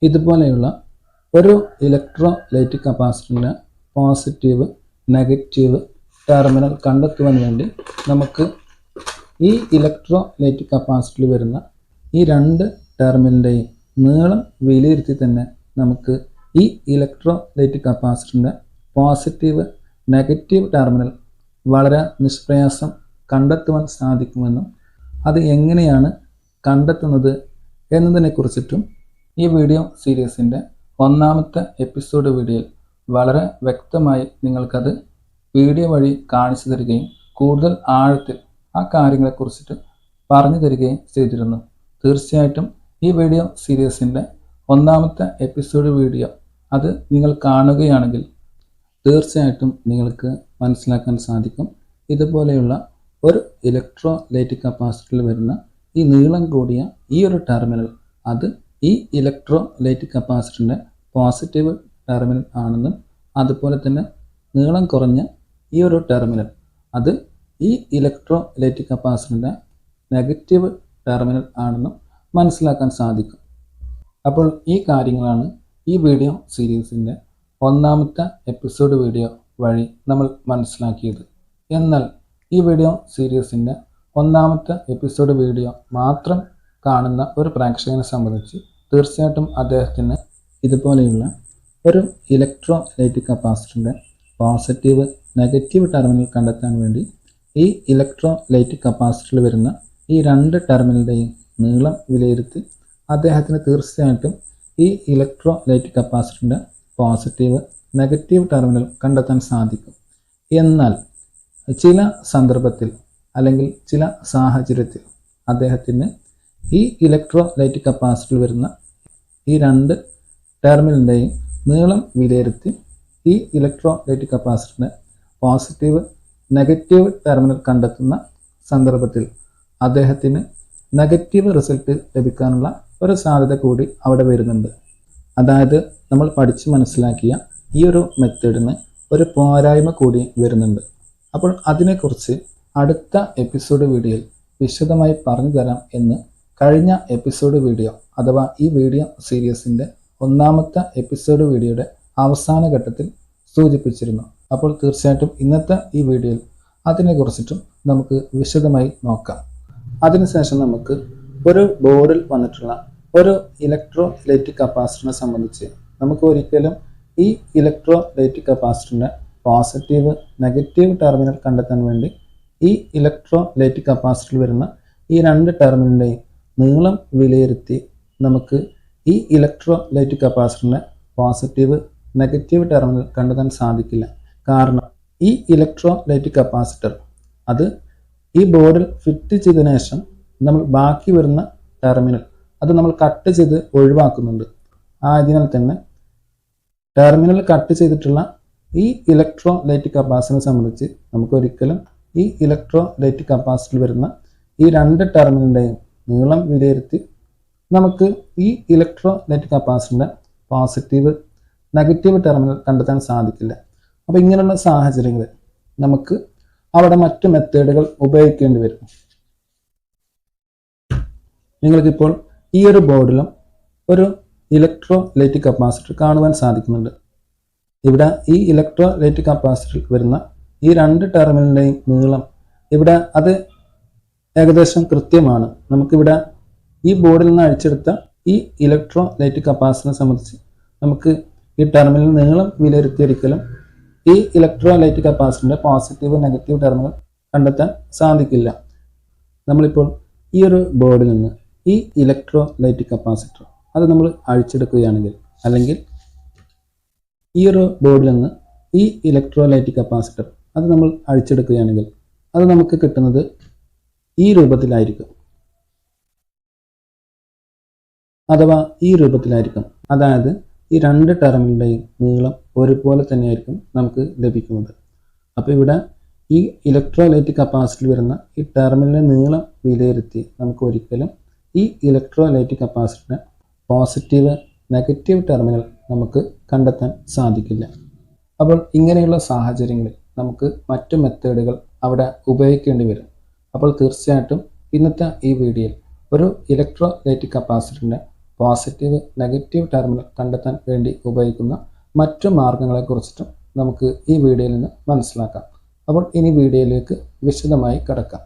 ഇതുപോലെയുള്ള ഒരു electrolytic കപ്പാസിറ്ററിൻ്റെ positive negative terminal കണ്ടെത്തുവാൻ വേണ്ടി നമുക്ക് ഈ ഇലക്ട്രോലൈറ്റിക് കപ്പാസിറ്ററിൽ വരുന്ന ഈ രണ്ട് ടെർമിനലിൻ്റെയും നീളം വിലയിരുത്തി തന്നെ നമുക്ക് ഈ ഇലക്ട്രോലൈറ്റിക് കപ്പാസിറ്ററിൻ്റെ പോസിറ്റീവ് നെഗറ്റീവ് ടെർമിനൽ വളരെ നിഷ്പ്രയാസം കണ്ടെത്തുവാൻ സാധിക്കുമെന്നും അത് എങ്ങനെയാണ് കണ്ടെത്തുന്നത് എന്നതിനെക്കുറിച്ചിട്ടും ഈ വീഡിയോ സീരീസിൻ്റെ ഒന്നാമത്തെ എപ്പിസോഡ് വീഡിയോയിൽ വളരെ വ്യക്തമായി നിങ്ങൾക്കത് വീഡിയോ വഴി കാണിച്ചു തരികയും കൂടുതൽ ആഴത്തിൽ ആ കാര്യങ്ങളെക്കുറിച്ചിട്ട് പറഞ്ഞു തരികയും ചെയ്തിരുന്നു. തീർച്ചയായിട്ടും ഈ വീഡിയോ സീരീസിൻ്റെ ഒന്നാമത്തെ എപ്പിസോഡ് വീഡിയോ അത് നിങ്ങൾ കാണുകയാണെങ്കിൽ തീർച്ചയായിട്ടും നിങ്ങൾക്ക് മനസ്സിലാക്കാൻ സാധിക്കും. ഇതുപോലെയുള്ള ഒരു ഇലക്ട്രോലൈറ്റിക് കപ്പാസിറ്ററിൽ വരുന്ന ഈ നീളം കൂടിയ ഈ ഒരു ടെർമിനൽ അത് ഈ ഇലക്ട്രോലൈറ്റിക് കപ്പാസിറ്ററിൻ്റെ പോസിറ്റീവ് ടെർമിനൽ ആണെന്നും അതുപോലെ തന്നെ നീളം കുറഞ്ഞ ഈ ഒരു ടെർമിനൽ അത് ഈ ഇലക്ട്രോലൈറ്റിക് കപ്പാസിറ്ററിൻ്റെ നെഗറ്റീവ് ടെർമിനൽ ആണെന്നും മനസ്സിലാക്കാൻ സാധിക്കും. അപ്പോൾ ഈ കാര്യങ്ങളാണ് ഈ വീഡിയോ സീരീസിൻ്റെ ഒന്നാമത്തെ എപ്പിസോഡ് വീഡിയോ വഴി നമ്മൾ മനസ്സിലാക്കിയത്. എന്നാൽ ഈ വീഡിയോ സീരീസിൻ്റെ ഒന്നാമത്തെ എപ്പിസോഡ് വീഡിയോ മാത്രം കാണുന്ന ഒരു പ്രേക്ഷകനെ സംബന്ധിച്ച് തീർച്ചയായിട്ടും അദ്ദേഹത്തിന് ഇതുപോലെയുള്ള ഒരു ഇലക്ട്രോലൈറ്റിക് കപ്പാസിറ്ററിൻ്റെ പോസിറ്റീവ് നെഗറ്റീവ് ടെർമിനൽ കണ്ടെത്താൻ വേണ്ടി ഈ ഇലക്ട്രോലൈറ്റിക് കപ്പാസിറ്ററിൽ വരുന്ന ഈ രണ്ട് ടെർമിനലിൻ്റെയും നീളം വിലയിരുത്തി അദ്ദേഹത്തിന് തീർച്ചയായിട്ടും ഈ ഇലക്ട്രോലൈറ്റിക് കപ്പാസിറ്ററിൻ്റെ പോസിറ്റീവ് നെഗറ്റീവ് ടെർമിനൽ കണ്ടെത്താൻ സാധിക്കും. എന്നാൽ ചില സന്ദർഭത്തിൽ അല്ലെങ്കിൽ ചില സാഹചര്യത്തിൽ അദ്ദേഹത്തിന് ഈ ഇലക്ട്രോലൈറ്റിക് കപ്പാസിറ്ററിൽ വരുന്ന ഈ രണ്ട് ടെർമിനലിൻ്റെയും നീളം വിലയിരുത്തി ഈ ഇലക്ട്രോലൈറ്റിക് കപ്പാസിറ്ററിൻ്റെ പോസിറ്റീവ് നെഗറ്റീവ് ടെർമിനൽ കണ്ടെത്തുന്ന സന്ദർഭത്തിൽ അദ്ദേഹത്തിന് നെഗറ്റീവ് റിസൾട്ട് ലഭിക്കാനുള്ള ഒരു സാധ്യത കൂടി അവിടെ വരുന്നുണ്ട്. അതായത് നമ്മൾ പഠിച്ച് മനസ്സിലാക്കിയ ഈ ഒരു മെത്തേഡിന് ഒരു പോരായ്മ കൂടി വരുന്നുണ്ട്. അപ്പോൾ അതിനെക്കുറിച്ച് അടുത്ത എപ്പിസോഡ് വീഡിയോയിൽ വിശദമായി പറഞ്ഞു തരാം എന്ന് കഴിഞ്ഞ എപ്പിസോഡ് വീഡിയോ അഥവാ ഈ വീഡിയോ സീരീസിൻ്റെ ഒന്നാമത്തെ എപ്പിസോഡ് വീഡിയോയുടെ അവസാന ഘട്ടത്തിൽ സൂചിപ്പിച്ചിരുന്നു. അപ്പോൾ തീർച്ചയായിട്ടും ഇന്നത്തെ ഈ വീഡിയോയിൽ അതിനെക്കുറിച്ചിട്ടും നമുക്ക് വിശദമായി നോക്കാം. അതിനുശേഷം നമുക്ക് ഒരു ബോർഡിൽ വന്നിട്ടുള്ള ഒരു ഇലക്ട്രോലൈറ്റിക് കപ്പാസിറ്ററിനെ സംബന്ധിച്ച് നമുക്ക് ഒരിക്കലും ഈ ഇലക്ട്രോലൈറ്റിക് കപ്പാസിറ്ററിൻ്റെ പോസിറ്റീവ് നെഗറ്റീവ് ടെർമിനൽ കണ്ടെത്താൻ വേണ്ടി ഈ ഇലക്ട്രോലൈറ്റിക് കപ്പാസിറ്ററിൽ വരുന്ന ഈ രണ്ട് ടെർമിനലിൻ്റെയും നീളം വിലയിരുത്തി നമുക്ക് ഈ ഇലക്ട്രോലൈറ്റിക് കപ്പാസിറ്ററിൻ്റെ പോസിറ്റീവ് നെഗറ്റീവ് ടെർമിനൽ കണ്ടെത്താൻ സാധിക്കില്ല. കാരണം ഈ ഇലക്ട്രോലൈറ്റിക് കപ്പാസിറ്റർ അത് ഈ ബോർഡിൽ ഫിറ്റ് ചെയ്തതിനു ശേഷം നമ്മൾ ബാക്കി വരുന്ന ടെർമിനൽ അത് നമ്മൾ കട്ട് ചെയ്ത് ഒഴിവാക്കുന്നുണ്ട്. ആയതിനാൽ തന്നെ ടെർമിനൽ കട്ട് ചെയ്തിട്ടുള്ള ഈ ഇലക്ട്രോലൈറ്റിക് കപ്പാസിറ്ററിനെ സംബന്ധിച്ച് നമുക്ക് ഒരിക്കലും ഈ ഇലക്ട്രോലൈറ്റിക് കപ്പാസിറ്ററിൽ വരുന്ന ഈ രണ്ട് ടെർമിനലിൻ്റെയും നീളം വിലയിരുത്തി നമുക്ക് ഈ ഇലക്ട്രോലൈറ്റിക് കപ്പാസിറ്ററിൻ്റെ പോസിറ്റീവ് നെഗറ്റീവ് ടെർമിനൽ കണ്ടെത്താൻ സാധിക്കില്ല. അപ്പോൾ ഇങ്ങനെയുള്ള സാഹചര്യങ്ങളിൽ നമുക്ക് അവിടെ മറ്റു മെത്തേഡുകൾ ഉപയോഗിക്കേണ്ടി വരും. നിങ്ങൾക്കിപ്പോൾ ഈ ഒരു ബോർഡിലും ഒരു ഇലക്ട്രോലൈറ്റിക് കപ്പാസിറ്റർ കാണുവാൻ സാധിക്കുന്നുണ്ട്. ഇവിടെ ഈ ഇലക്ട്രോലൈറ്റിക് കപ്പാസിറ്ററിൽ വരുന്ന ഈ രണ്ട് ടെർമിനലിൻ്റെയും നീളം ഇവിടെ അത് ഏകദേശം കൃത്യമാണ്. നമുക്കിവിടെ ഈ ബോർഡിൽ നിന്ന് അഴിച്ചെടുത്ത ഈ ഇലക്ട്രോലൈറ്റിക് കപ്പാസിറ്ററിനെ സംബന്ധിച്ച് നമുക്ക് ഈ ടെർമിനൽ നീളം വിലയിരുത്തി ഒരിക്കലും ഈ ഇലക്ട്രോലൈറ്റിക് കപ്പാസിറ്ററിൻ്റെ പോസിറ്റീവ് നെഗറ്റീവ് ടെർമിനൽ കണ്ടെത്താൻ സാധിക്കില്ല. നമ്മളിപ്പോൾ ഈ ഒരു ബോർഡിൽ നിന്ന് ഈ ഇലക്ട്രോലൈറ്റിക് കപ്പാസിറ്റർ അത് നമ്മൾ അഴിച്ചെടുക്കുകയാണെങ്കിൽ അല്ലെങ്കിൽ ഈ ഒരു ബോർഡിൽ നിന്ന് ഈ ഇലക്ട്രോലൈറ്റിക് കപ്പാസിറ്റർ അത് നമ്മൾ അഴിച്ചെടുക്കുകയാണെങ്കിൽ അത് നമുക്ക് കിട്ടുന്നത് ഈ രൂപത്തിലായിരിക്കും, അഥവാ ഈ രൂപത്തിലായിരിക്കും. അതായത് ഈ രണ്ട് ടെർമിനലിൻ്റെയും നീളം ഒരുപോലെ തന്നെയായിരിക്കും നമുക്ക് ലഭിക്കുന്നത്. അപ്പോൾ ഇവിടെ ഈ ഇലക്ട്രോലൈറ്റിക് കപ്പാസിറ്ററിൽ വരുന്ന ഈ ടെർമിനലിൻ്റെ നീളം വിലയിരുത്തി നമുക്ക് ഒരിക്കലും ഈ ഇലക്ട്രോലൈറ്റിക് കപ്പാസിറ്ററിൻ്റെ പോസിറ്റീവ് നെഗറ്റീവ് ടെർമിനൽ നമുക്ക് കണ്ടെത്താൻ സാധിക്കില്ല. അപ്പോൾ ഇങ്ങനെയുള്ള സാഹചര്യങ്ങളിൽ നമുക്ക് മറ്റു മെത്തേഡുകൾ അവിടെ ഉപയോഗിക്കേണ്ടി വരും. അപ്പോൾ തീർച്ചയായിട്ടും ഇന്നത്തെ ഈ വീഡിയോയിൽ ഒരു ഇലക്ട്രോലൈറ്റിക് കപ്പാസിറ്ററിൻ്റെ പോസിറ്റീവ് നെഗറ്റീവ് ടെർമിനൽ കണ്ടെത്താൻ വേണ്ടി ഉപയോഗിക്കുന്ന മറ്റു മാർഗങ്ങളെക്കുറിച്ചിട്ടും നമുക്ക് ഈ വീഡിയോയിൽ നിന്ന് മനസ്സിലാക്കാം. അപ്പോൾ ഇനി വീഡിയോയിലേക്ക് വിശദമായി കടക്കാം.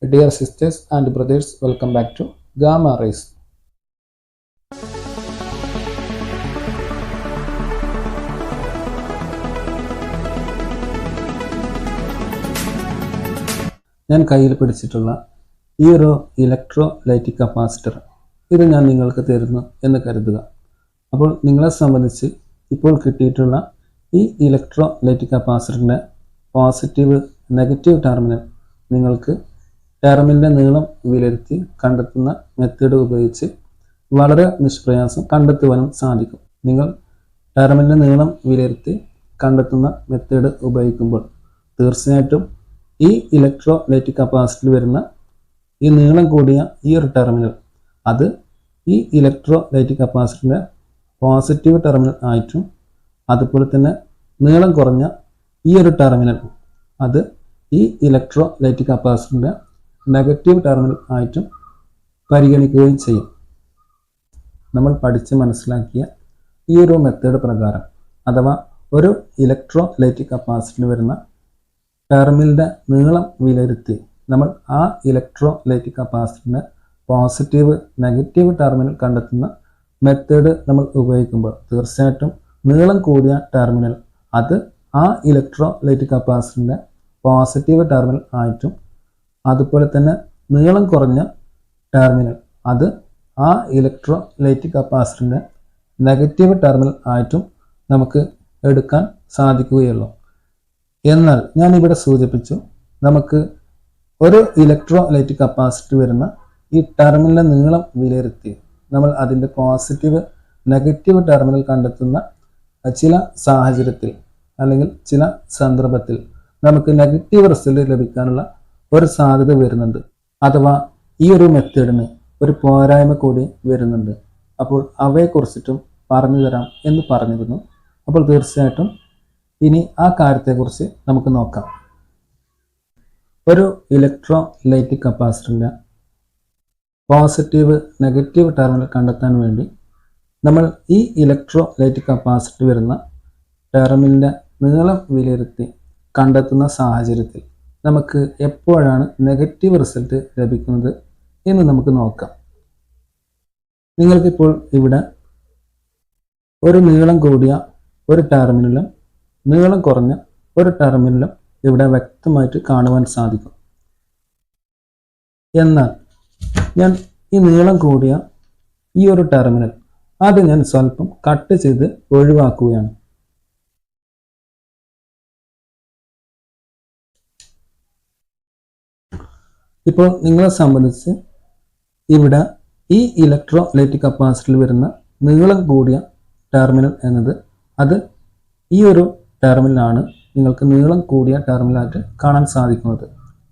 Dear sisters and brothers, welcome back to Gama Race. ഞാൻ കയ്യിൽ പിടിച്ചിട്ടുള്ള ഈ ഒരു ഇലക്ട്രോലൈറ്റിക് കപ്പാസിറ്റർ ഇത് ഞാൻ നിങ്ങൾക്ക് തരുന്നു എന്ന് കരുതുക. അപ്പോൾ നിങ്ങളെ സംബന്ധിച്ച് ഇപ്പോൾ കിട്ടിയിട്ടുള്ള ഈ ഇലക്ട്രോലൈറ്റിക് കപ്പാസിറ്ററിൻ്റെ പോസിറ്റീവ് നെഗറ്റീവ് ടെർമിനൽ നിങ്ങൾക്ക് ടെർമിനലിൻ്റെ നീളം വിലയിരുത്തി കണ്ടെത്തുന്ന മെത്തേഡ് ഉപയോഗിച്ച് വളരെ നിഷ്പ്രയാസം കണ്ടെത്തുവാനും സാധിക്കും. നിങ്ങൾ ടെർമിനലിൻ്റെ നീളം വിലയിരുത്തി കണ്ടെത്തുന്ന മെത്തേഡ് ഉപയോഗിക്കുമ്പോൾ തീർച്ചയായിട്ടും ഈ ഇലക്ട്രോലൈറ്റിക് കപ്പാസിറ്ററിൽ വരുന്ന ഈ നീളം കൂടിയ ഈ ഒരു ടെർമിനൽ അത് ഈ ഇലക്ട്രോലൈറ്റിക് കപ്പാസിറ്ററിൻ്റെ പോസിറ്റീവ് ടെർമിനൽ ആയിട്ടും അതുപോലെ തന്നെ നീളം കുറഞ്ഞ ഈ ഒരു ടെർമിനൽ അത് ഈ ഇലക്ട്രോലൈറ്റിക് കപ്പാസിറ്ററിൻ്റെ നെഗറ്റീവ് ടെർമിനൽ ആയിട്ടും പരിഗണിക്കുകയും ചെയ്യും. നമ്മൾ പഠിച്ച് മനസ്സിലാക്കിയ ഈ ഒരു മെത്തേഡ് പ്രകാരം അഥവാ ഒരു ഇലക്ട്രോലൈറ്റിക് കപ്പാസിറ്ററിൽ വരുന്ന ടെർമിനലിൻ്റെ നീളം വിലയിരുത്തി നമ്മൾ ആ ഇലക്ട്രോലൈറ്റിക് കപ്പാസിറ്ററിൻ്റെ പോസിറ്റീവ് നെഗറ്റീവ് ടെർമിനൽ കണ്ടെത്തുന്ന മെത്തേഡ് നമ്മൾ ഉപയോഗിക്കുമ്പോൾ തീർച്ചയായിട്ടും നീളം കൂടിയ ടെർമിനൽ അത് ആ ഇലക്ട്രോലൈറ്റിക് കപ്പാസിറ്ററിൻ്റെ പോസിറ്റീവ് ടെർമിനൽ ആയിട്ടും അതുപോലെ തന്നെ നീളം കുറഞ്ഞ ടെർമിനൽ അത് ആ ഇലക്ട്രോലൈറ്റിക് കപ്പാസിറ്ററിൻ്റെ നെഗറ്റീവ് ടെർമിനൽ ആയിട്ടും നമുക്ക് എടുക്കാൻ സാധിക്കുകയുള്ളൂ. എന്നാൽ ഞാനിവിടെ സൂചിപ്പിച്ചു, നമുക്ക് ഒരു ഇലക്ട്രോലൈറ്റിക് കപ്പാസിറ്റർ വരുന്ന ഈ ടെർമിനലിൻ്റെ നീളം വിലയിരുത്തി നമ്മൾ അതിൻ്റെ പോസിറ്റീവ് നെഗറ്റീവ് ടെർമിനൽ കണ്ടെത്തുന്ന ചില സാഹചര്യത്തിൽ അല്ലെങ്കിൽ ചില സന്ദർഭത്തിൽ നമുക്ക് നെഗറ്റീവ് റിസൾട്ട് ലഭിക്കാനുള്ള ഒരു സാധ്യത വരുന്നുണ്ട്. അഥവാ ഈ ഒരു മെത്തേഡിന് ഒരു പോരായ്മ കൂടി വരുന്നുണ്ട്. അപ്പോൾ അവയെക്കുറിച്ചിട്ടും പറഞ്ഞു തരാം എന്ന് പറഞ്ഞിരുന്നു. അപ്പോൾ തീർച്ചയായിട്ടും ഇനി ആ കാര്യത്തെക്കുറിച്ച് നമുക്ക് നോക്കാം. ഒരു ഇലക്ട്രോലൈറ്റിക് കപ്പാസിറ്ററിൻ്റെ പോസിറ്റീവ് നെഗറ്റീവ് ടെർമിനൽ കണ്ടെത്താൻ വേണ്ടി നമ്മൾ ഈ ഇലക്ട്രോലൈറ്റിക് കപ്പാസിറ്റർ വരുന്ന ടെർമിനലിൻ്റെ നീളം വിലയിരുത്തി കണ്ടെത്തുന്ന സാഹചര്യത്തിൽ നമുക്ക് എപ്പോഴാണ് നെഗറ്റീവ് റിസൾട്ട് ലഭിക്കുന്നത് എന്ന് നമുക്ക് നോക്കാം. നിങ്ങൾക്കിപ്പോൾ ഇവിടെ ഒരു നീളം കൂടിയ ഒരു ടെർമിനലും നീളം കുറഞ്ഞ ഒരു ടെർമിനലും ഇവിടെ വ്യക്തമായിട്ട് കാണുവാൻ സാധിക്കും. എന്നാൽ ഞാൻ ഈ നീളം കൂടിയ ഈ ഒരു ടെർമിനൽ അത് ഞാൻ സ്വല്പം കട്ട് ചെയ്ത് ഒഴിവാക്കുകയാണ്. ഇപ്പോൾ നിങ്ങളെ സംബന്ധിച്ച് ഇവിടെ ഈ ഇലക്ട്രോലൈറ്റിക് കപ്പാസിറ്ററിൽ വരുന്ന നീളം കൂടിയ ടെർമിനൽ എന്നത് അത് ഈ ഒരു ടെർമിനലാണ് നിങ്ങൾക്ക് നീളം കൂടിയ ടെർമിനലായിട്ട് കാണാൻ സാധിക്കുന്നത്.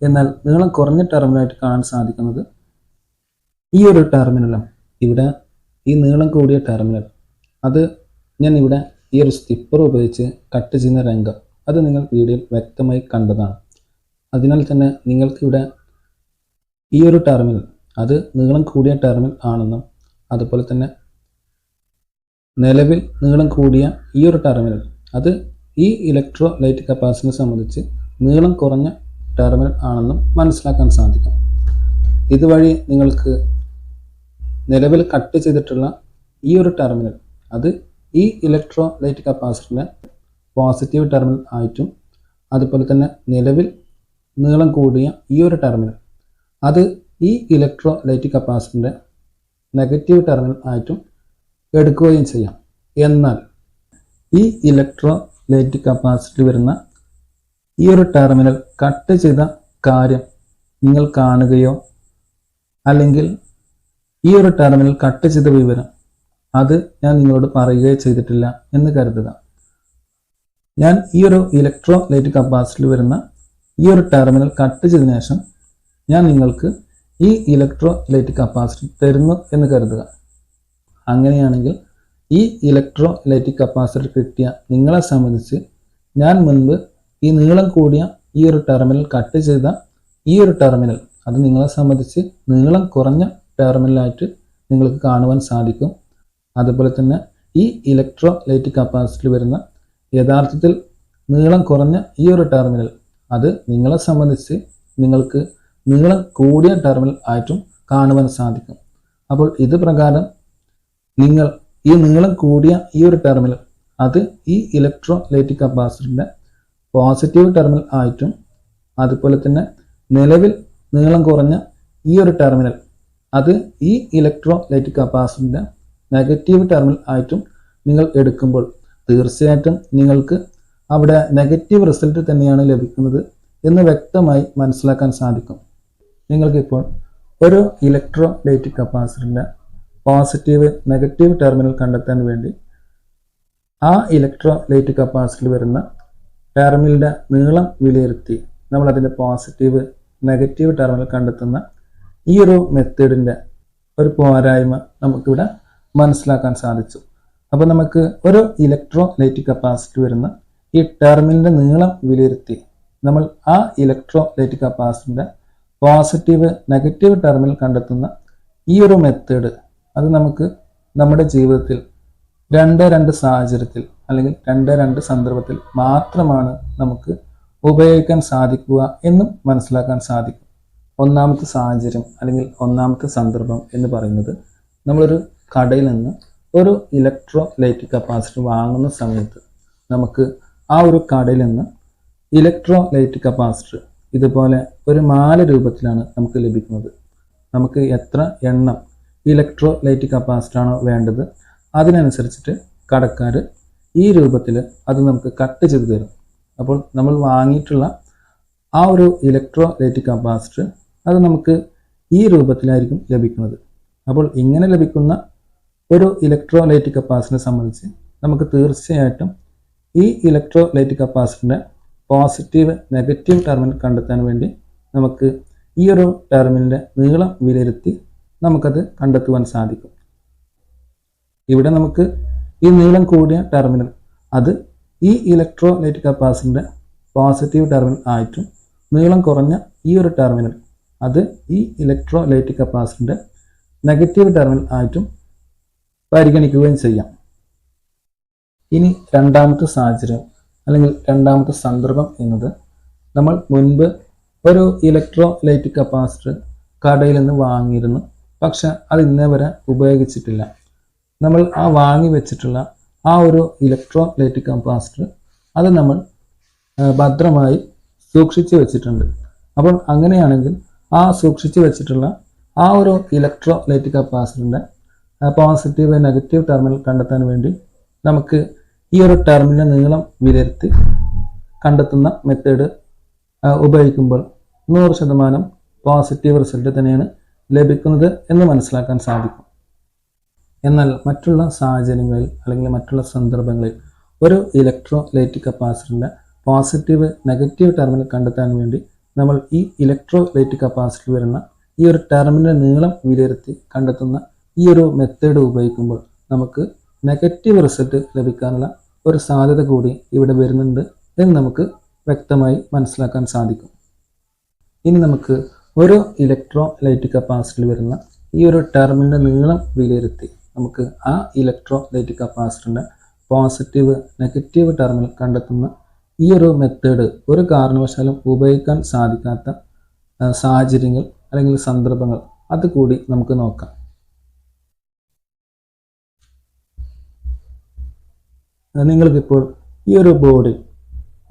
എന്നാൽ നീളം കുറഞ്ഞ ടെർമിനലായിട്ട് കാണാൻ സാധിക്കുന്നത് ഈ ഒരു ടെർമിനലും ഇവിടെ ഈ നീളം കൂടിയ ടെർമിനൽ അത് ഞാൻ ഇവിടെ ഈ ഒരു സ്റ്റിപ്പർ ഉപയോഗിച്ച് കട്ട് ചെയ്യുന്ന രംഗം അത് നിങ്ങൾ വീഡിയോയിൽ വ്യക്തമായി കണ്ടതാണ്. അതിനാൽ തന്നെ നിങ്ങൾക്കിവിടെ ഈ ഒരു ടെർമിനൽ അത് നീളം കൂടിയ ടെർമിനൽ ആണെന്നും അതുപോലെ തന്നെ നിലവിൽ നീളം കൂടിയ ഈ ഒരു ടെർമിനൽ അത് ഈ ഇലക്ട്രോലൈറ്റിക് കപ്പാസിറ്ററിനെ സംബന്ധിച്ച് നീളം കുറഞ്ഞ ടെർമിനൽ ആണെന്നും മനസ്സിലാക്കാൻ സാധിക്കും. ഇതുവഴി നിങ്ങൾക്ക് നിലവിൽ കട്ട് ചെയ്തിട്ടുള്ള ഈ ഒരു ടെർമിനൽ അത് ഈ ഇലക്ട്രോലൈറ്റിക് കപ്പാസിറ്ററിൻ്റെ പോസിറ്റീവ് ടെർമിനൽ ആയിട്ടും അതുപോലെ തന്നെ നിലവിൽ നീളം കൂടിയ ഈ ഒരു ടെർമിനൽ അത് ഈ ഇലക്ട്രോലൈറ്റിക് കപ്പാസിറ്ററിൻ്റെ നെഗറ്റീവ് ടെർമിനൽ ആയിട്ടും എടുക്കുകയും ചെയ്യാം. എന്നാൽ ഈ ഇലക്ട്രോലൈറ്റിക് കപ്പാസിറ്ററിൽ വരുന്ന ഈ ഒരു ടെർമിനൽ കട്ട് ചെയ്ത കാര്യം നിങ്ങൾ കാണുകയോ അല്ലെങ്കിൽ ഈ ഒരു ടെർമിനൽ കട്ട് ചെയ്ത വിവരം അത് ഞാൻ നിങ്ങളോട് പറയുകയോ ചെയ്തിട്ടില്ല എന്ന് കരുതുക. ഞാൻ ഈ ഒരു ഇലക്ട്രോലൈറ്റിക് കപ്പാസിറ്ററിൽ വരുന്ന ഈ ഒരു ടെർമിനൽ കട്ട് ചെയ്തതിനു ശേഷം ഞാൻ നിങ്ങൾക്ക് ഈ ഇലക്ട്രോലൈറ്റിക് കപ്പാസിറ്റർ തരുന്നു എന്ന് കരുതുക. അങ്ങനെയാണെങ്കിൽ ഈ ഇലക്ട്രോലൈറ്റിക് കപ്പാസിറ്റർ കിട്ടിയ നിങ്ങളെ സംബന്ധിച്ച് ഞാൻ മുൻപ് ഈ നീളം കൂടിയ ഈ ഒരു ടെർമിനൽ കട്ട് ചെയ്ത ഈ ഒരു ടെർമിനൽ അത് നിങ്ങളെ സംബന്ധിച്ച് നീളം കുറഞ്ഞ ടെർമിനലായിട്ട് നിങ്ങൾക്ക് കാണുവാൻ സാധിക്കും. അതുപോലെ തന്നെ ഈ ഇലക്ട്രോലൈറ്റിക് കപ്പാസിറ്ററിൽ വരുന്ന യഥാർത്ഥത്തിൽ നീളം കുറഞ്ഞ ഈ ഒരു ടെർമിനൽ അത് നിങ്ങളെ സംബന്ധിച്ച് നിങ്ങൾക്ക് നീളം കൂടിയ ടെർമിനൽ ആയിട്ടും കാണുവാൻ സാധിക്കും. അപ്പോൾ ഇത് പ്രകാരം നിങ്ങൾ ഈ നീളം കൂടിയ ഈ ഒരു ടെർമിനൽ അത് ഈ ഇലക്ട്രോലൈറ്റിക് കപ്പാസിറ്ററിൻ്റെ പോസിറ്റീവ് ടെർമിനൽ ആയിട്ടും അതുപോലെ തന്നെ നിലവിൽ നീളം കുറഞ്ഞ ഈ ഒരു ടെർമിനൽ അത് ഈ ഇലക്ട്രോലൈറ്റിക് കപ്പാസിറ്ററിൻ്റെ നെഗറ്റീവ് ടെർമിനൽ ആയിട്ടും നിങ്ങൾ എടുക്കുമ്പോൾ തീർച്ചയായിട്ടും നിങ്ങൾക്ക് അവിടെ നെഗറ്റീവ് റിസൾട്ട് തന്നെയാണ് ലഭിക്കുന്നത് എന്ന് വ്യക്തമായി മനസ്സിലാക്കാൻ സാധിക്കും. നിങ്ങൾക്കിപ്പോൾ ഒരു ഇലക്ട്രോലൈറ്റിക് കപ്പാസിറ്ററിൻ്റെ പോസിറ്റീവ് നെഗറ്റീവ് ടെർമിനൽ കണ്ടെത്താൻ വേണ്ടി ആ ഇലക്ട്രോലൈറ്റിക് കപ്പാസിറ്ററിൽ വരുന്ന ടെർമിനലിൻ്റെ നീളം വിലയിരുത്തി നമ്മൾ അതിൻ്റെ പോസിറ്റീവ് നെഗറ്റീവ് ടെർമിനൽ കണ്ടെത്തുന്ന ഈ ഒരു മെത്തേഡിൻ്റെ ഒരു പോരായ്മ നമുക്കിവിടെ മനസ്സിലാക്കാൻ സാധിച്ചു. അപ്പോൾ നമുക്ക് ഒരു ഇലക്ട്രോലൈറ്റിക് കപ്പാസിറ്റർ വരുന്ന ഈ ടെർമിനലിൻ്റെ നീളം വിലയിരുത്തി നമ്മൾ ആ ഇലക്ട്രോലൈറ്റിക് കപ്പാസിറ്ററിൻ്റെ പോസിറ്റീവ് നെഗറ്റീവ് ടെർമിനൽ കണ്ടെത്തുന്ന ഈ ഒരു മെത്തേഡ് അത് നമുക്ക് നമ്മുടെ ജീവിതത്തിൽ രണ്ട് സാഹചര്യത്തിൽ അല്ലെങ്കിൽ രണ്ട് സന്ദർഭത്തിൽ മാത്രമാണ് നമുക്ക് ഉപയോഗിക്കാൻ സാധിക്കുക എന്നും മനസ്സിലാക്കാൻ സാധിക്കും. ഒന്നാമത്തെ സാഹചര്യം അല്ലെങ്കിൽ ഒന്നാമത്തെ സന്ദർഭം എന്ന് പറയുന്നത് നമ്മളൊരു കടയിൽ നിന്ന് ഒരു ഇലക്ട്രോലൈറ്റിക് കപ്പാസിറ്റർ വാങ്ങുന്ന സമയത്ത് നമുക്ക് ആ ഒരു കടയിൽ നിന്ന് ഇലക്ട്രോലൈറ്റിക് കപ്പാസിറ്റർ ഇതുപോലെ ഒരു മാല രൂപത്തിലാണ് നമുക്ക് ലഭിക്കുന്നത്. നമുക്ക് എത്ര എണ്ണം ഇലക്ട്രോലൈറ്റിക് കപ്പാസിറ്റർ ആണോ വേണ്ടത് അതിനനുസരിച്ചിട്ട് കടക്കാർ ഈ രൂപത്തിൽ അത് നമുക്ക് കട്ട് ചെയ്ത് തരും. അപ്പോൾ നമ്മൾ വാങ്ങിയിട്ടുള്ള ആ ഒരു ഇലക്ട്രോലൈറ്റിക് കപ്പാസിറ്റർ അത് നമുക്ക് ഈ രൂപത്തിലായിരിക്കും ലഭിക്കുന്നത്. അപ്പോൾ ഇങ്ങനെ ലഭിക്കുന്ന ഒരു ഇലക്ട്രോലൈറ്റിക് കപ്പാസിറ്ററിനെ സംബന്ധിച്ച് നമുക്ക് തീർച്ചയായിട്ടും ഈ ഇലക്ട്രോലൈറ്റിക് കപ്പാസിറ്ററിൻ്റെ പോസിറ്റീവ് നെഗറ്റീവ് ടെർമിനൽ കണ്ടെത്താൻ വേണ്ടി നമുക്ക് ഈ ഒരു ടെർമിനലിൻ്റെ നീളം വിലയിരുത്തി നമുക്കത് കണ്ടെത്തുവാൻ സാധിക്കും. ഇവിടെ നമുക്ക് ഈ നീളം കൂടിയ ടെർമിനൽ അത് ഈ ഇലക്ട്രോലൈറ്റിക് കപ്പാസിറ്ററിൻ്റെ പോസിറ്റീവ് ടെർമിനൽ ആയിട്ടും നീളം കുറഞ്ഞ ഈ ഒരു ടെർമിനൽ അത് ഈ ഇലക്ട്രോലൈറ്റിക് കപ്പാസിറ്ററിൻ്റെ നെഗറ്റീവ് ടെർമിനൽ ആയിട്ടും പരിഗണിക്കുകയും ചെയ്യാം. ഇനി രണ്ടാമത്തെ സാഹചര്യം അല്ലെങ്കിൽ രണ്ടാമത്തെ സന്ദർഭം എന്നത് നമ്മൾ മുൻപ് ഒരു ഇലക്ട്രോലൈറ്റിക് കപ്പാസിറ്റർ കടയിൽ നിന്ന് വാങ്ങിയിരുന്നു, പക്ഷെ അത് ഇന്നേ വരെ ഉപയോഗിച്ചിട്ടില്ല. നമ്മൾ ആ വാങ്ങി വെച്ചിട്ടുള്ള ആ ഒരു ഇലക്ട്രോലൈറ്റിക് കപ്പാസിറ്റർ അത് നമ്മൾ ഭദ്രമായി സൂക്ഷിച്ചു വെച്ചിട്ടുണ്ട്. അപ്പോൾ അങ്ങനെയാണെങ്കിൽ ആ സൂക്ഷിച്ചു വെച്ചിട്ടുള്ള ആ ഒരു ഇലക്ട്രോലൈറ്റിക് കപ്പാസിറ്ററിൻ്റെ പോസിറ്റീവ് നെഗറ്റീവ് ടെർമിനൽ കണ്ടെത്താൻ വേണ്ടി നമുക്ക് ഈ ഒരു ടെർമിനൽ നീളം വിലയിരുത്തി കണ്ടെത്തുന്ന മെത്തേഡ് ഉപയോഗിക്കുമ്പോൾ 100% പോസിറ്റീവ് റിസൾട്ട് തന്നെയാണ് ലഭിക്കുന്നത് എന്ന് മനസ്സിലാക്കാൻ സാധിക്കും. എന്നാൽ മറ്റുള്ള സാഹചര്യങ്ങളിൽ അല്ലെങ്കിൽ മറ്റുള്ള സന്ദർഭങ്ങളിൽ ഒരു ഇലക്ട്രോലൈറ്റിക് കപ്പാസിറ്ററിൻ്റെ പോസിറ്റീവ് നെഗറ്റീവ് ടെർമിനൽ കണ്ടെത്താൻ വേണ്ടി നമ്മൾ ഈ ഇലക്ട്രോലൈറ്റിക് കപ്പാസിറ്റർ വരുന്ന ഈ ഒരു ടെർമിനൽ നീളം വിലയിരുത്തി കണ്ടെത്തുന്ന ഈ ഒരു മെത്തേഡ് ഉപയോഗിക്കുമ്പോൾ നമുക്ക് നെഗറ്റീവ് റിസൾട്ട് ലഭിക്കാനുള്ള ഒരു സാധ്യത കൂടി ഇവിടെ വരുന്നുണ്ട് എന്ന് നമുക്ക് വ്യക്തമായി മനസ്സിലാക്കാൻ സാധിക്കും. ഇനി നമുക്ക് ഒരു ഇലക്ട്രോലൈറ്റിക് കപ്പാസിറ്ററിൽ വരുന്ന ഈ ഒരു ടെർമിനൽ നീളം വിലയിരുത്തി നമുക്ക് ആ ഇലക്ട്രോലൈറ്റിക് കപ്പാസിറ്ററിൻ്റെ പോസിറ്റീവ് നെഗറ്റീവ് ടെർമിനൽ കണ്ടെത്തുന്ന ഈ ഒരു മെത്തേഡ് ഒരു കാരണവശാലും ഉപയോഗിക്കാൻ സാധിക്കാത്ത സാഹചര്യങ്ങൾ അല്ലെങ്കിൽ സന്ദർഭങ്ങൾ അതുകൂടി നമുക്ക് നോക്കാം. നിങ്ങൾക്കിപ്പോൾ ഈ ഒരു ബോർഡിൽ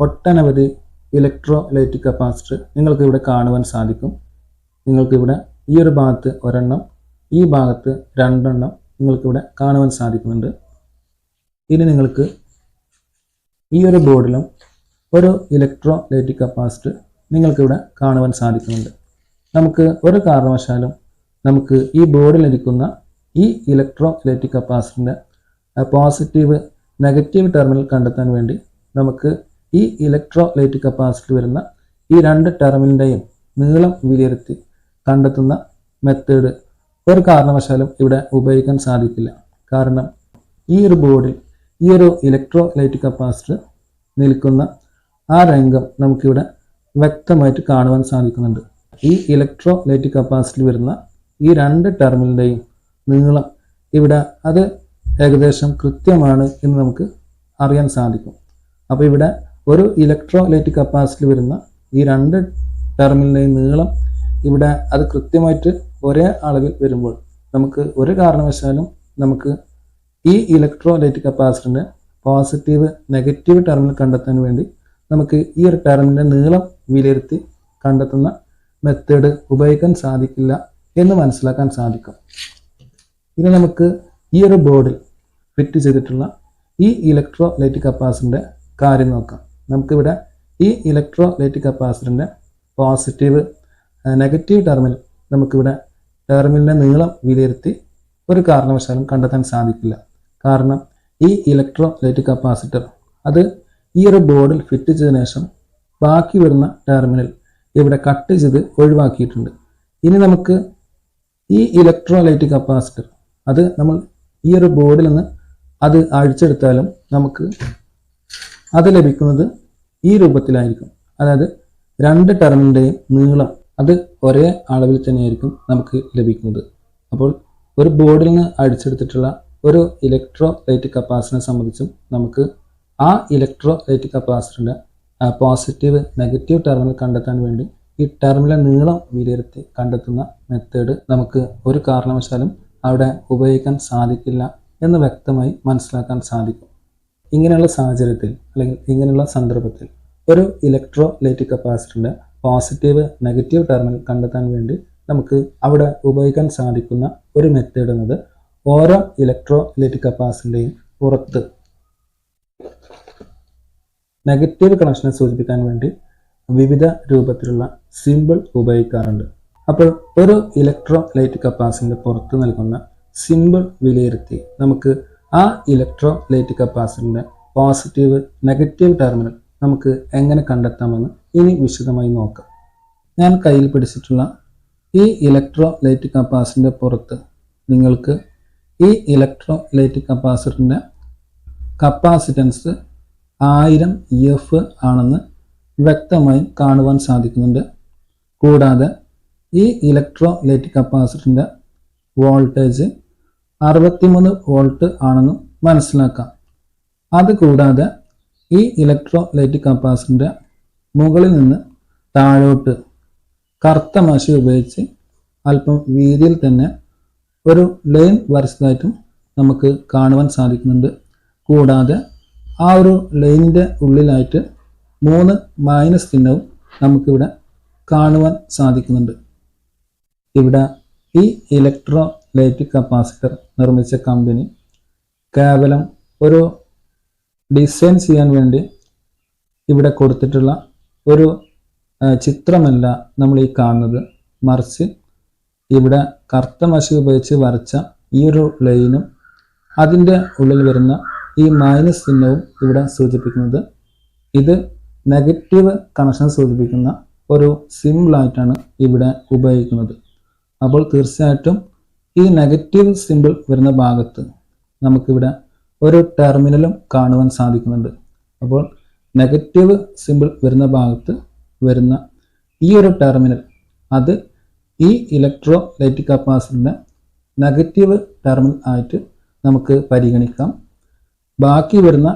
ഒട്ടനവധി ഇലക്ട്രോലൈറ്റിക് കപ്പാസിറ്റർ നിങ്ങൾക്ക് ഇവിടെ കാണുവാൻ സാധിക്കും. നിങ്ങൾക്കിവിടെ ഈ ഒരു ഭാഗത്ത് ഒരെണ്ണം, ഈ ഭാഗത്ത് രണ്ടെണ്ണം നിങ്ങൾക്കിവിടെ കാണുവാൻ സാധിക്കുന്നുണ്ട്. ഇനി നിങ്ങൾക്ക് ഈ ഒരു ബോർഡിലും ഒരു ഇലക്ട്രോലൈറ്റിക് കപ്പാസിറ്റർ നിങ്ങൾക്കിവിടെ കാണുവാൻ സാധിക്കുന്നുണ്ട്. നമുക്ക് ഒരു കാരണവശാലും നമുക്ക് ഈ ബോർഡിലിരിക്കുന്ന ഈ ഇലക്ട്രോലൈറ്റിക് കപ്പാസിറ്ററിൻ്റെ പോസിറ്റീവ് നെഗറ്റീവ് ടെർമിനൽ കണ്ടെത്താൻ വേണ്ടി നമുക്ക് ഈ ഇലക്ട്രോലൈറ്റിക് കപ്പാസിറ്റർ വരുന്ന ഈ രണ്ട് ടെർമിനലിൻ്റെയും നീളം വിലയിരുത്തി കണ്ടെത്തുന്ന മെത്തേഡ് ഒരു കാരണവശാലും ഇവിടെ ഉപയോഗിക്കാൻ സാധിക്കില്ല. കാരണം ഈ ഒരു ബോർഡിൽ ഈ ഒരു ഇലക്ട്രോലൈറ്റിക് കപ്പാസിറ്റർ നിൽക്കുന്ന ആ രംഗം നമുക്കിവിടെ വ്യക്തമായിട്ട് കാണുവാൻ സാധിക്കുന്നുണ്ട്. ഈ ഇലക്ട്രോലൈറ്റിക് കപ്പാസിറ്ററിൽ വരുന്ന ഈ രണ്ട് ടെർമിനലിൻ്റെയും നീളം ഇവിടെ അത് ഏകദേശം കൃത്യമാണ് എന്ന് നമുക്ക് അറിയാൻ സാധിക്കും. അപ്പോൾ ഇവിടെ ഒരു ഇലക്ട്രോലൈറ്റിക് കപ്പാസിറ്ററിൽ വരുന്ന ഈ രണ്ട് ടെർമിനലിൻ്റെയും നീളം ഇവിടെ അത് കൃത്യമായിട്ട് ഒരേ അളവിൽ വരുമ്പോൾ നമുക്ക് ഒരു കാരണവശാലും നമുക്ക് ഈ ഇലക്ട്രോലൈറ്റിക് കപ്പാസിറ്ററിൻ്റെ പോസിറ്റീവ് നെഗറ്റീവ് ടെർമിനൽ കണ്ടെത്താൻ വേണ്ടി നമുക്ക് ഈ ഒരു ടെർമിനലിൻ്റെ നീളം വിലയിരുത്തി കണ്ടെത്തുന്ന മെത്തേഡ് ഉപയോഗിക്കാൻ സാധിക്കില്ല എന്ന് മനസ്സിലാക്കാൻ സാധിക്കും. ഇനി നമുക്ക് ഈ ഒരു ബോർഡിൽ ഫിറ്റ് ചെയ്തിട്ടുള്ള ഈ ഇലക്ട്രോലൈറ്റിക് കപ്പാസിറ്ററിൻ്റെ കാര്യം നോക്കാം. നമുക്കിവിടെ ഈ ഇലക്ട്രോലൈറ്റിക് കപ്പാസിറ്ററിൻ്റെ പോസിറ്റീവ് നെഗറ്റീവ് ടെർമിനൽ നമുക്കിവിടെ ടെർമിനലിൻ്റെ നീളം വിലയിരുത്തി ഒരു കാരണവശാലും കണ്ടെത്താൻ സാധിക്കില്ല. കാരണം ഈ ഇലക്ട്രോലൈറ്റിക് കപ്പാസിറ്റർ അത് ഈ ഒരു ബോർഡിൽ ഫിറ്റ് ചെയ്തതിനു ശേഷം ബാക്കി വരുന്ന ടെർമിനൽ ഇവിടെ കട്ട് ചെയ്ത് ഒഴിവാക്കിയിട്ടുണ്ട്. ഇനി നമുക്ക് ഈ ഇലക്ട്രോലൈറ്റിക് കപ്പാസിറ്റർ അത് നമ്മൾ ഈ ഒരു ബോർഡിൽ നിന്ന് അത് അഴിച്ചെടുത്താലും നമുക്ക് അത് ലഭിക്കുന്നത് ഈ രൂപത്തിലായിരിക്കും. അതായത് രണ്ട് ടെർമിനലിൻ്റെയും നീളം അത് ഒരേ അളവിൽ തന്നെയായിരിക്കും നമുക്ക് ലഭിക്കുന്നത്. അപ്പോൾ ഒരു ബോർഡിൽ നിന്ന് അഴിച്ചെടുത്തിട്ടുള്ള ഒരു ഇലക്ട്രോലൈറ്റിക് കപ്പാസിറ്ററിനെ സംബന്ധിച്ചും നമുക്ക് ആ ഇലക്ട്രോലൈറ്റിക് കപ്പാസിറ്ററിൻ്റെ പോസിറ്റീവ് നെഗറ്റീവ് ടെർമിനൽ കണ്ടെത്താൻ വേണ്ടി ഈ ടെർമിനൽ നീളം വിലയിരുത്തി കണ്ടെത്തുന്ന മെത്തേഡ് നമുക്ക് ഒരു കാരണവശാലും അവിടെ ഉപയോഗിക്കാൻ സാധിക്കില്ല എന്ന് വ്യക്തമായി മനസ്സിലാക്കാൻ സാധിക്കും. ഇങ്ങനെയുള്ള സാഹചര്യത്തിൽ അല്ലെങ്കിൽ ഇങ്ങനെയുള്ള സന്ദർഭത്തിൽ ഒരു ഇലക്ട്രോലൈറ്റിക് കപ്പാസിറ്ററിൻ്റെ പോസിറ്റീവ് നെഗറ്റീവ് ടെർമിനൽ കണ്ടെത്താൻ വേണ്ടി നമുക്ക് അവിടെ ഉപയോഗിക്കാൻ സാധിക്കുന്ന ഒരു മെത്തേഡ് എന്നത് ഓരോ ഇലക്ട്രോലൈറ്റിക് കപ്പാസിറ്ററിൻ്റെയും പുറത്ത് നെഗറ്റീവ് കണക്ഷനെ സൂചിപ്പിക്കാൻ വേണ്ടി വിവിധ രൂപത്തിലുള്ള സിമ്പിൾ ഉപയോഗിക്കാറുണ്ട്. അപ്പോൾ ഒരു ഇലക്ട്രോലൈറ്റിക് കപ്പാസിറ്ററിൻ്റെ പുറത്ത് നൽകുന്ന സിമ്പിൾ വിലയിരുത്തി നമുക്ക് ആ ഇലക്ട്രോലൈറ്റിക് കപ്പാസിറ്ററിൻ്റെ പോസിറ്റീവ് നെഗറ്റീവ് ടെർമിനൽ നമുക്ക് എങ്ങനെ കണ്ടെത്താമെന്ന് ഇനി വിശദമായി നോക്കാം. ഞാൻ കയ്യിൽ പിടിച്ചിട്ടുള്ള ഈ ഇലക്ട്രോലൈറ്റിക് കപ്പാസിറ്ററിൻ്റെ പുറത്ത് നിങ്ങൾക്ക് ഈ ഇലക്ട്രോലൈറ്റിക് കപ്പാസിറ്ററിൻ്റെ കപ്പാസിറ്റൻസ് 1000 EF ആണെന്ന് വ്യക്തമായി കാണുവാൻ സാധിക്കുന്നുണ്ട്. കൂടാതെ ഈ ഇലക്ട്രോലൈറ്റിക് കപ്പാസിറ്ററിൻ്റെ വോൾട്ടേജ് 63 വോൾട്ട് ആണെന്നും മനസ്സിലാക്കാം. അതുകൂടാതെ ഈ ഇലക്ട്രോലൈറ്റിക് കപ്പാസിറ്ററിൻ്റെ മുകളിൽ നിന്ന് താഴോട്ട് കറുത്ത മഷി ഉപയോഗിച്ച് അല്പം വീതിയിൽ തന്നെ ഒരു ലൈൻ വരച്ചതായിട്ടും നമുക്ക് കാണുവാൻ സാധിക്കുന്നുണ്ട്. കൂടാതെ ആ ഒരു ലൈനിൻ്റെ ഉള്ളിലായിട്ട് 3 മൈനസ് ചിഹ്നവും നമുക്കിവിടെ കാണുവാൻ സാധിക്കുന്നുണ്ട്. ഇവിടെ ഈ ഇലക്ട്രോലൈറ്റിക് കപ്പാസിറ്റർ നിർമ്മിച്ച കമ്പനി കേവലം ഒരു ഡിസൈൻ ചെയ്യാൻ വേണ്ടി ഇവിടെ കൊടുത്തിട്ടുള്ള ഒരു ചിത്രമല്ല നമ്മൾ ഈ കാണുന്നത്. മറിച്ച് ഇവിടെ കറുത്ത മഷി ഉപയോഗിച്ച് വരച്ച ഈ ഒരു ലൈനും അതിൻ്റെ ഉള്ളിൽ വരുന്ന ഈ മൈനസ് ചിഹ്നവും ഇവിടെ സൂചിപ്പിക്കുന്നത് ഇത് നെഗറ്റീവ് കണക്ഷൻ സൂചിപ്പിക്കുന്ന ഒരു സിമ്പിളായിട്ടാണ് ഇവിടെ ഉപയോഗിക്കുന്നത്. അപ്പോൾ തീർച്ചയായിട്ടും ഈ നെഗറ്റീവ് സിമ്പിൾ വരുന്ന ഭാഗത്ത് നമുക്കിവിടെ ഒരു ടെർമിനലും കാണുവാൻ സാധിക്കുന്നുണ്ട്. അപ്പോൾ നെഗറ്റീവ് സിമ്പിൾ വരുന്ന ഭാഗത്ത് വരുന്ന ഈ ഒരു ടെർമിനൽ അത് ഈ ഇലക്ട്രോലൈറ്റിക് കപ്പാസിറ്ററിൻ്റെ നെഗറ്റീവ് ടെർമിനൽ ആയിട്ട് നമുക്ക് പരിഗണിക്കാം. ബാക്കി വരുന്ന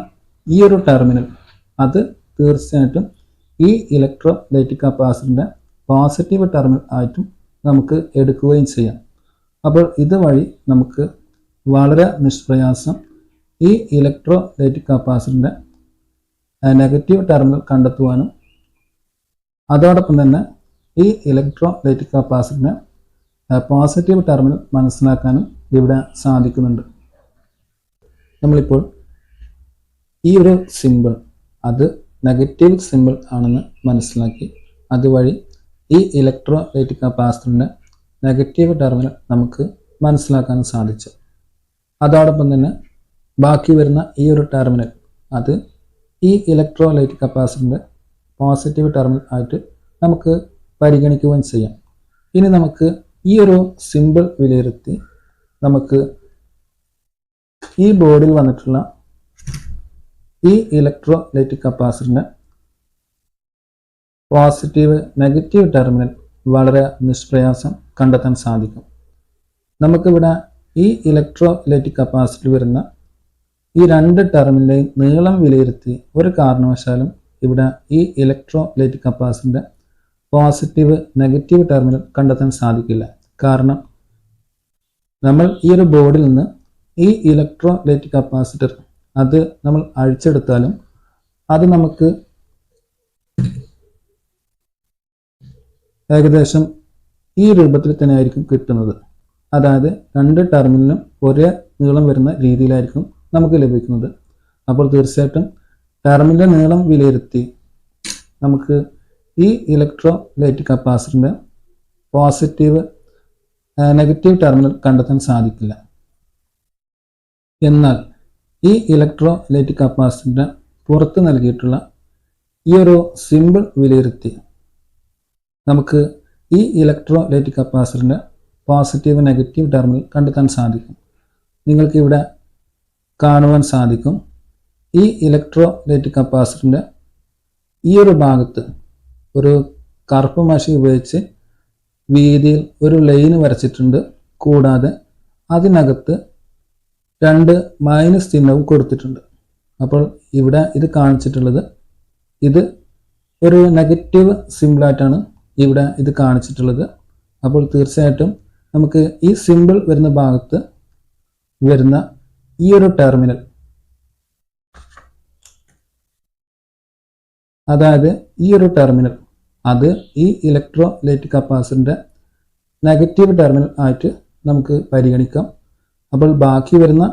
ഈ ഒരു ടെർമിനൽ അത് തീർച്ചയായിട്ടും ഈ ഇലക്ട്രോലൈറ്റിക് കപ്പാസിറ്ററിൻ്റെ പോസിറ്റീവ് ടെർമിനൽ ആയിട്ടും നമുക്ക് എടുക്കുകയും ചെയ്യാം. അപ്പോൾ ഇതുവഴി നമുക്ക് വളരെ നിഷ്പ്രയാസം ഈ ഇലക്ട്രോലൈറ്റിക് കപ്പാസിറ്ററിൻ്റെ നെഗറ്റീവ് ടെർമിനൽ കണ്ടെത്തുവാനും അതോടൊപ്പം തന്നെ ഈ ഇലക്ട്രോലൈറ്റിക് കപ്പാസിറ്ററിൻ്റെ പോസിറ്റീവ് ടെർമിനൽ മനസ്സിലാക്കാനും ഇവിടെ സാധിക്കുന്നുണ്ട്. നമ്മളിപ്പോൾ ഈ ഒരു സിമ്പിൾ അത് നെഗറ്റീവ് സിമ്പിൾ ആണെന്ന് മനസ്സിലാക്കി അതുവഴി ഈ ഇലക്ട്രോലൈറ്റിക് കപ്പാസിറ്ററിൻ്റെ നെഗറ്റീവ് ടെർമിനൽ നമുക്ക് മനസ്സിലാക്കാൻ സാധിച്ചു. അതോടൊപ്പം തന്നെ ബാക്കി വരുന്ന ഈ ഒരു ടെർമിനൽ അത് ഈ ഇലക്ട്രോലൈറ്റിക് കപ്പാസിറ്ററിൻ്റെ പോസിറ്റീവ് ടെർമിനൽ ആയിട്ട് നമുക്ക് പരിഗണിക്കുകയും ചെയ്യാം. ഇനി നമുക്ക് ഈ ഒരു സിമ്പിൾ വിലയിരുത്തി നമുക്ക് ഈ ബോർഡിൽ വന്നിട്ടുള്ള ഈ ഇലക്ട്രോലൈറ്റിക് കപ്പാസിറ്ററിൻ്റെ പോസിറ്റീവ് നെഗറ്റീവ് ടെർമിനൽ വളരെ നിഷ്പ്രയാസം കണ്ടെത്താൻ സാധിക്കും. നമുക്കിവിടെ ഈ ഇലക്ട്രോലൈറ്റിക് കപ്പാസിറ്ററിൽ വരുന്ന ഈ രണ്ട് ടെർമിനലിൻ്റെയും നീളം വിലയിരുത്തി ഒരു കാരണവശാലും ഇവിടെ ഈ ഇലക്ട്രോലൈറ്റിക് കപ്പാസിറ്ററിൻ്റെ പോസിറ്റീവ് നെഗറ്റീവ് ടെർമിനൽ കണ്ടെത്താൻ സാധിക്കില്ല. കാരണം നമ്മൾ ഈ ഒരു ബോർഡിൽ നിന്ന് ഈ ഇലക്ട്രോലൈറ്റിക് കപ്പാസിറ്റർ അത് നമ്മൾ അഴിച്ചെടുത്താലും അത് നമുക്ക് ഏകദേശം ഈ രൂപത്തിൽ തന്നെ ആയിരിക്കും കിട്ടുന്നത്. അതായത് രണ്ട് ടെർമിനലും ഒരേ നീളം വരുന്ന രീതിയിലായിരിക്കും നമുക്ക് ലഭിക്കുന്നത്. അപ്പോൾ തീർച്ചയായിട്ടും ടെർമിനലിൻ്റെ നീളം വിലയിരുത്തി നമുക്ക് ഈ ഇലക്ട്രോലൈറ്റിക് കപ്പാസിറ്ററിൻ്റെ പോസിറ്റീവ് നെഗറ്റീവ് ടെർമിനൽ കണ്ടെത്താൻ സാധിക്കില്ല. എന്നാൽ ഈ ഇലക്ട്രോലൈറ്റിക് കപ്പാസിറ്ററിൻ്റെ പുറത്ത് നൽകിയിട്ടുള്ള ഈ ഒരു സിമ്പിൾ വിലയിരുത്തി നമുക്ക് ഈ ഇലക്ട്രോലൈറ്റിക് കപ്പാസിറ്ററിൻ്റെ പോസിറ്റീവ് നെഗറ്റീവ് ടെർമിനൽ കണ്ടെത്താൻ സാധിക്കും. നിങ്ങൾക്ക് ഇവിടെ കാണുവാൻ സാധിക്കും ഈ ഇലക്ട്രോലൈറ്റിക് കപ്പാസിറ്ററിൻ്റെ ഈ ഒരു ഭാഗത്ത് ഒരു കറുപ്പ് മഷി ഉപയോഗിച്ച് വീതിയിൽ ഒരു ലൈൻ വരച്ചിട്ടുണ്ട്. കൂടാതെ അതിനകത്ത് രണ്ട് മൈനസ് ചിഹ്നവും കൊടുത്തിട്ടുണ്ട്. അപ്പോൾ ഇവിടെ ഇത് കാണിച്ചിട്ടുള്ളത് ഇത് ഒരു നെഗറ്റീവ് സിമ്പിളായിട്ടാണ് ഇവിടെ ഇത് കാണിച്ചിട്ടുള്ളത്. അപ്പോൾ തീർച്ചയായിട്ടും നമുക്ക് ഈ സിമ്പിൾ വരുന്ന ഭാഗത്ത് വരുന്ന ഈ ഒരു ടെർമിനൽ, അതായത് ഈ ഒരു ടെർമിനൽ അത് ഈ ഇലക്ട്രോലൈറ്റിക് കപ്പാസിറ്ററിൻ്റെ നെഗറ്റീവ് ടെർമിനൽ ആയിട്ട് നമുക്ക് പരിഗണിക്കാം. അപ്പോൾ ബാക്കി വരുന്ന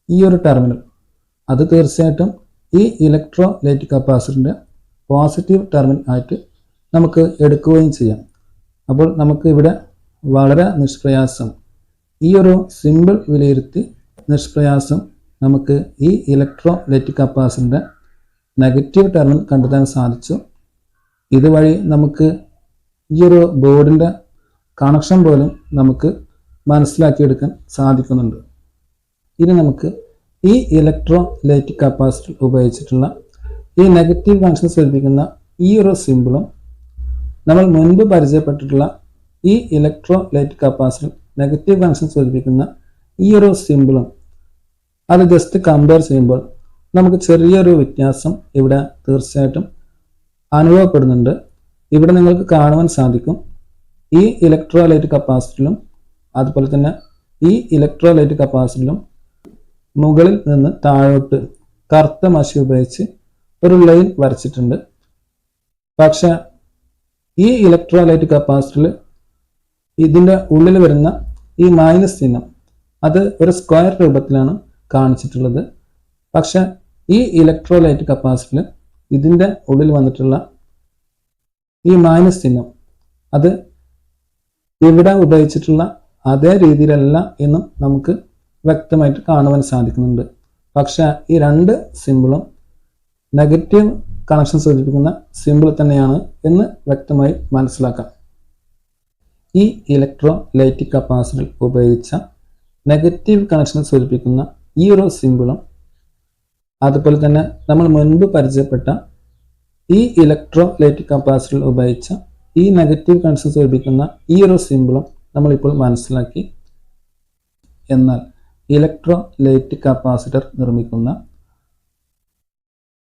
ഈ ഒരു ടെർമിനൽ അത് തീർച്ചയായിട്ടും ഈ ഇലക്ട്രോലൈറ്റിക് കപ്പാസിറ്ററിൻ്റെ പോസിറ്റീവ് ടെർമിനൽ ആയിട്ട് നമുക്ക് എടുക്കുകയും ചെയ്യാം. അപ്പോൾ നമുക്ക് ഇവിടെ വളരെ നിഷ്പ്രയാസം ഈ ഒരു സിമ്പിൾ വിലയിരുത്തി നിഷ്പ്രയാസം നമുക്ക് ഈ ഇലക്ട്രോലൈറ്റിക് കപ്പാസിറ്ററിൻ്റെ നെഗറ്റീവ് ടെർമിനൽ കണ്ടെത്താൻ സാധിച്ചു. ഇതുവഴി നമുക്ക് ഈ ഒരു ബോർഡിൻ്റെ കണക്ഷൻ പോലും നമുക്ക് മനസ്സിലാക്കിയെടുക്കാൻ സാധിക്കുന്നുണ്ട്. ഇനി നമുക്ക് ഈ ഇലക്ട്രോലൈറ്റിക് കപ്പാസിറ്റർ ഉപയോഗിച്ചിട്ടുള്ള ഈ നെഗറ്റീവ് കണക്ഷൻ സൂചിപ്പിക്കുന്ന ഈ ഒരു സിമ്പിളും നമ്മൾ മുൻപ് പരിചയപ്പെട്ടിട്ടുള്ള ഈ ഇലക്ട്രോലൈറ്റിക് കപ്പാസിറ്റർ നെഗറ്റീവ് കണക്ഷൻ സൂചിപ്പിക്കുന്ന ഈ ഒരു സിമ്പിളും അത് ജസ്റ്റ് കമ്പയർ ചെയ്യുമ്പോൾ നമുക്ക് ചെറിയൊരു വ്യത്യാസം ഇവിടെ തീർച്ചയായിട്ടും അനുഭവപ്പെടുന്നുണ്ട്. ഇവിടെ നിങ്ങൾക്ക് കാണുവാൻ സാധിക്കും ഈ ഇലക്ട്രോലൈറ്റിക് കപ്പാസിറ്ററിലും അതുപോലെ തന്നെ ഈ ഇലക്ട്രോലൈറ്റിക് കപ്പാസിറ്ററിലും മുകളിൽ നിന്ന് താഴോട്ട് കറുത്ത മഷി ഉപയോഗിച്ച് ഒരു ലൈൻ വരച്ചിട്ടുണ്ട്. പക്ഷെ ഈ ഇലക്ട്രോലൈറ്റിക് കപ്പാസിറ്ററിൽ ഇതിൻ്റെ ഉള്ളിൽ വരുന്ന ഈ മൈനസ് ചിഹ്നം അത് ഒരു സ്ക്വയർ രൂപത്തിലാണ് കാണിച്ചിട്ടുള്ളത്. പക്ഷെ ഈ ഇലക്ട്രോലൈറ്റിക് കപ്പാസിറ്ററിൽ ഇതിൻ്റെ ഉള്ളിൽ വന്നിട്ടുള്ള ഈ മൈനസ് ചിഹ്നം അത് ഇവിടെ ഉപയോഗിച്ചിട്ടുള്ള അതേ രീതിയിലല്ല എന്നും നമുക്ക് വ്യക്തമായിട്ട് കാണുവാൻ സാധിക്കുന്നുണ്ട്. പക്ഷെ ഈ രണ്ട് സിമ്പിളും നെഗറ്റീവ് കണക്ഷൻ സൂചിപ്പിക്കുന്ന സിമ്പിൾ തന്നെയാണ് എന്ന് വ്യക്തമായി മനസ്സിലാക്കാം. ഈ ഇലക്ട്രോലൈറ്റിക് കപ്പാസിറ്റർ ഉപയോഗിച്ച നെഗറ്റീവ് കണക്ഷൻ സൂചിപ്പിക്കുന്ന ഈ ഒരു സിമ്പിളും അതുപോലെ തന്നെ നമ്മൾ മുൻപ് പരിചയപ്പെട്ട ഈ ഇലക്ട്രോലൈറ്റിക് കപ്പാസിറ്ററിൽ ഉപയോഗിച്ച ഈ നെഗറ്റീവ് കണക്ഷൻ സൂചിപ്പിക്കുന്ന ഈ ഒരു സിമ്പിളും നമ്മളിപ്പോൾ മനസ്സിലാക്കി. എന്നാൽ ഇലക്ട്രോലൈറ്റിക് കപ്പാസിറ്റർ നിർമ്മിക്കുന്ന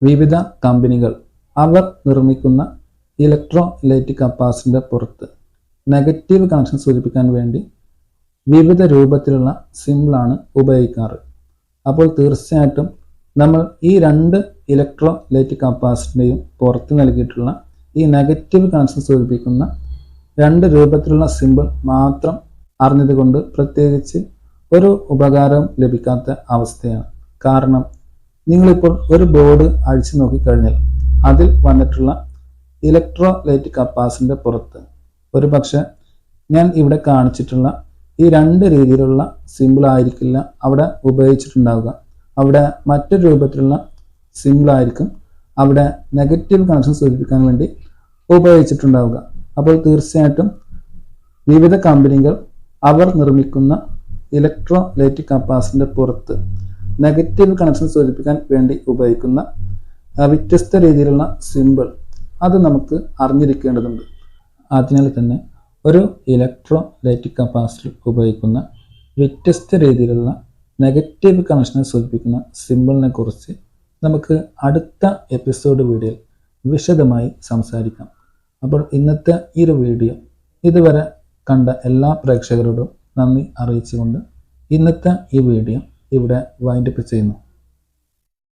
വിവിധ കമ്പനികൾ അവർ നിർമ്മിക്കുന്ന ഇലക്ട്രോലൈറ്റിക് കപ്പാസിറ്ററിൻ്റെ പുറത്ത് നെഗറ്റീവ് കണക്ഷൻ സൂചിപ്പിക്കാൻ വേണ്ടി വിവിധ രൂപത്തിലുള്ള സിമ്പിളാണ് ഉപയോഗിക്കാറ്. അപ്പോൾ തീർച്ചയായിട്ടും നമ്മൾ ഈ രണ്ട് ഇലക്ട്രോലൈറ്റിക് കപ്പാസിറ്ററിൻ്റെയും പുറത്ത് നൽകിയിട്ടുള്ള ഈ നെഗറ്റീവ് കണക്ഷൻ സൂചിപ്പിക്കുന്ന രണ്ട് രൂപത്തിലുള്ള സിമ്പിൾ മാത്രം അറിഞ്ഞതുകൊണ്ട് പ്രത്യേകിച്ച് ഒരു ഉപകാരവും ലഭിക്കാത്ത അവസ്ഥയാണ്. കാരണം നിങ്ങളിപ്പോൾ ഒരു ബോർഡ് അഴിച്ചു നോക്കിക്കഴിഞ്ഞാൽ അതിൽ വന്നിട്ടുള്ള ഇലക്ട്രോലൈറ്റിക് കപ്പാസിറ്ററിൻ്റെ പുറത്ത് ഒരു പക്ഷേ ഞാൻ ഇവിടെ കാണിച്ചിട്ടുള്ള ഈ രണ്ട് രീതിയിലുള്ള സിമ്പിൾ ആയിരിക്കില്ല അവിടെ ഉപയോഗിച്ചിട്ടുണ്ടാവുക. അവിടെ മറ്റൊരു രൂപത്തിലുള്ള സിമ്പിൾ ആയിരിക്കും അവിടെ നെഗറ്റീവ് കണക്ഷൻ സൂചിപ്പിക്കാൻ വേണ്ടി ഉപയോഗിച്ചിട്ടുണ്ടാവുക. അപ്പോൾ തീർച്ചയായിട്ടും വിവിധ കമ്പനികൾ അവർ നിർമ്മിക്കുന്ന ഇലക്ട്രോലൈറ്റിക് കപ്പാസിറ്ററിൻ്റെ പുറത്ത് നെഗറ്റീവ് കണക്ഷൻ സൂചിപ്പിക്കാൻ വേണ്ടി ഉപയോഗിക്കുന്ന വ്യത്യസ്ത രീതിയിലുള്ള സിമ്പിൾ അത് നമുക്ക് അറിഞ്ഞിരിക്കേണ്ടതുണ്ട്. അതിനാൽ തന്നെ ഒരു ഇലക്ട്രോലൈറ്റിക് കപ്പാസിറ്റർ ഉപയോഗിക്കുന്ന വ്യത്യസ്ത രീതിയിലുള്ള നെഗറ്റീവ് കണക്ഷനെ സൂചിപ്പിക്കുന്ന സിമ്പിളിനെ കുറിച്ച് നമുക്ക് അടുത്ത എപ്പിസോഡ് വീഡിയോയിൽ വിശദമായി സംസാരിക്കാം. അപ്പോൾ ഇന്നത്തെ ഈ ഒരു വീഡിയോ ഇതുവരെ കണ്ട എല്ലാ പ്രേക്ഷകരോടും നന്ദി അറിയിച്ചുകൊണ്ട് ഇന്നത്തെ ഈ വീഡിയോ ഇവിടെ വൈൻഡപ്പ് ചെയ്യുന്നു.